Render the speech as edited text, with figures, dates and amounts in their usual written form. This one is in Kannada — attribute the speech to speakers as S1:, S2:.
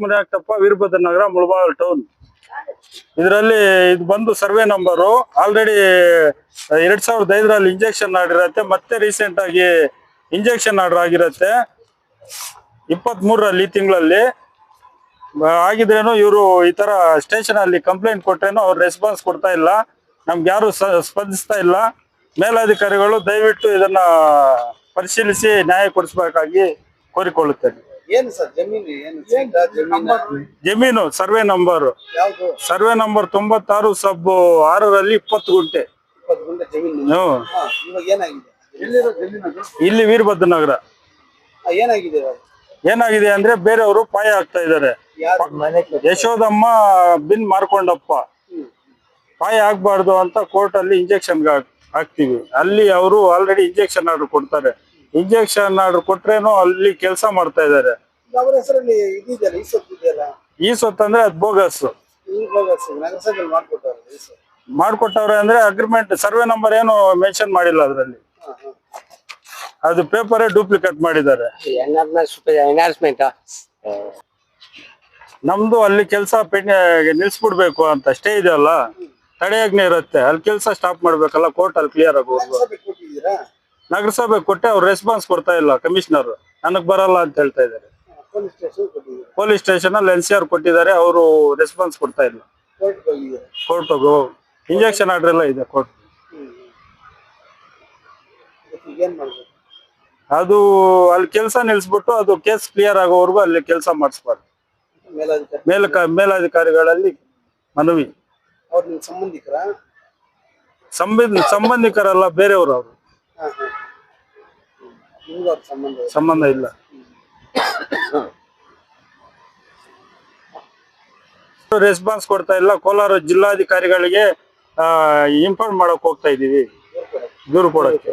S1: ಮನೆ ಆಗ್ತಪ್ಪ ವೀರಭದ್ರ ನಗರ ಮುಳಬಾಗಿಲು ಟೌನ್. ಇದರಲ್ಲಿ ಇದು ಬಂದು ಸರ್ವೆ ನಂಬರು ಆಲ್ರೆಡಿ 2005ರಲ್ಲಿ ಇಂಜೆಕ್ಷನ್ ಮಾಡಿರತ್ತೆ, ಮತ್ತೆ ರೀಸೆಂಟ್ ಆಗಿ ಇಂಜೆಕ್ಷನ್ ಆರ್ಡರ್ ಆಗಿರತ್ತೆ 23ರಲ್ಲಿ ತಿಂಗಳಲ್ಲಿ ಆಗಿದ್ರೇನು ಇವರು ಈ ತರ ಸ್ಟೇಷನ್ ಅಲ್ಲಿ ಕಂಪ್ಲೇಂಟ್ ಕೊಟ್ರೇನು ಅವ್ರು ರೆಸ್ಪಾನ್ಸ್ ಕೊಡ್ತಾ ಇಲ್ಲ, ನಮ್ಗೆ ಯಾರು ಸ್ಪಂದಿಸ್ತಾ ಇಲ್ಲ. ಮೇಲಾಧಿಕಾರಿಗಳು ದಯವಿಟ್ಟು ಇದನ್ನ ಪರಿಶೀಲಿಸಿ ನ್ಯಾಯ ಕೊಡಿಸಬೇಕಾಗಿ ಕೋರಿಕೊಳ್ಳುತ್ತೇನೆ. ಜಮೀನು ಸರ್ವೆ ನಂಬರ್ 96/6ರಲ್ಲಿ 20 ಗುಂಟೆ. ಇಲ್ಲಿ ವೀರಭದ್ರ ನಗರ. ಏನಾಗಿದೆ ಅಂದ್ರೆ ಬೇರೆಯವರು ಪಾಯ ಆಗ್ತಾ ಇದ್ದಾರೆ. ಯಶೋದಮ್ಮ ಬಿನ್ ಮಾರ್ಕೊಂಡಪ್ಪ ಪಾಯ ಆಗ್ಬಾರ್ದು ಅಂತ ಕೋರ್ಟ್ ಅಲ್ಲಿ ಇಂಜೆಕ್ಷನ್ ಹಾಕ್ತಿವಿ. ಅಲ್ಲಿ ಅವರು ಆಲ್ರೆಡಿ ಇಂಜೆಕ್ಷನ್ ಆರ್ಡರ್ ಕೊಡ್ತಾರೆ. ಇಂಜೆಕ್ಷನ್ ಆರ್ಡರ್ ಕೊಟ್ರೇನು ಅಲ್ಲಿ ಕೆಲಸ ಮಾಡ್ತಾ ಇದ್ದಾರೆ. ಈ ಸೊತ್ತು ಅಂದ್ರೆ ಅದು ಬೋಗಸ್ ಮಾಡ್ಕೊಟ್ಟವ್ರೆ ಅಂದ್ರೆ ಅಗ್ರಿಮೆಂಟ್ ಸರ್ವೆ ನಂಬರ್ ಏನು ಮೆನ್ಷನ್ ಮಾಡಿಲ್ಲ ಅದ್ರಲ್ಲಿ. ಅದು ಪೇಪರೇ ಡೂಪ್ಲಿಕೇಟ್ ಮಾಡಿದ್ದಾರೆ. ನಮ್ದು ಅಲ್ಲಿ ಕೆಲಸ ನಿಲ್ಸ್ಬಿಡ್ಬೇಕು ಅಂತ ಸ್ಟೇ ಇದೆಯಲ್ಲ, ತಡೆಯಾಜ್ಞೆ ಇರುತ್ತೆ, ಅಲ್ಲಿ ಕೆಲಸ ಸ್ಟಾಪ್ ಮಾಡ್ಬೇಕಲ್ಲ. ಕೋರ್ಟ್ ಅಲ್ಲಿ ಕ್ಲಿಯರ್ ಆಗಿ ನಗರಸಭೆ ಕೊಟ್ಟೆ ಅವ್ರು ರೆಸ್ಪಾನ್ಸ್ ಕೊಡ್ತಾ ಇಲ್ಲ. ಕಮಿಷನರ್ ನನಗ್ ಬರಲ್ಲ ಅಂತ ಹೇಳ್ತಾ ಇದ್ದಾರೆ. ಪೊಲೀಸ್ ಸ್ಟೇಷನ್ ಅಲ್ಲಿ NCR ಕೊಟ್ಟಿದ್ದಾರೆ, ಅವರು ರೆಸ್ಪಾನ್ಸ್ ಕೊಡ್ತಾ ಇಲ್ಲ. ಕೋರ್ಟ್ ಇಂಜೆಕ್ಷನ್ ಆರ್ಡರ್ ಎಲ್ಲ ಇದೆ ಕೋರ್ಟ್. ಅದು ಅಲ್ಲಿ ಕೆಲಸ ನಿಲ್ಸ್ಬಿಟ್ಟು ಅದು ಕೇಸ್ ಕ್ಲಿಯರ್ ಆಗೋವರೆಗೂ ಅಲ್ಲಿ ಕೆಲಸ ಮಾಡಿಸ್ಬಾರ್ದು. ಮೇಲಧಿಕಾರಿಗಳಲ್ಲಿ ಮನವಿ. ಸಂಬಂಧಿಕರಲ್ಲ, ಬೇರೆಯವರು. ಅವರು ಸಂಬಂಧ ಇಲ್ಲ. ರೆಸ್ಪಾನ್ಸ್ ಕೊಡ್ತಾ ಇಲ್ಲ. ಕೋಲಾರ ಜಿಲ್ಲಾಧಿಕಾರಿಗಳಿಗೆ ಇನ್ಫಾರ್ಮ್ ಮಾಡಕ್ ಹೋಗ್ತಾ ಇದೀವಿ, ದೂರು ಕೊಡಕ್ಕೆ.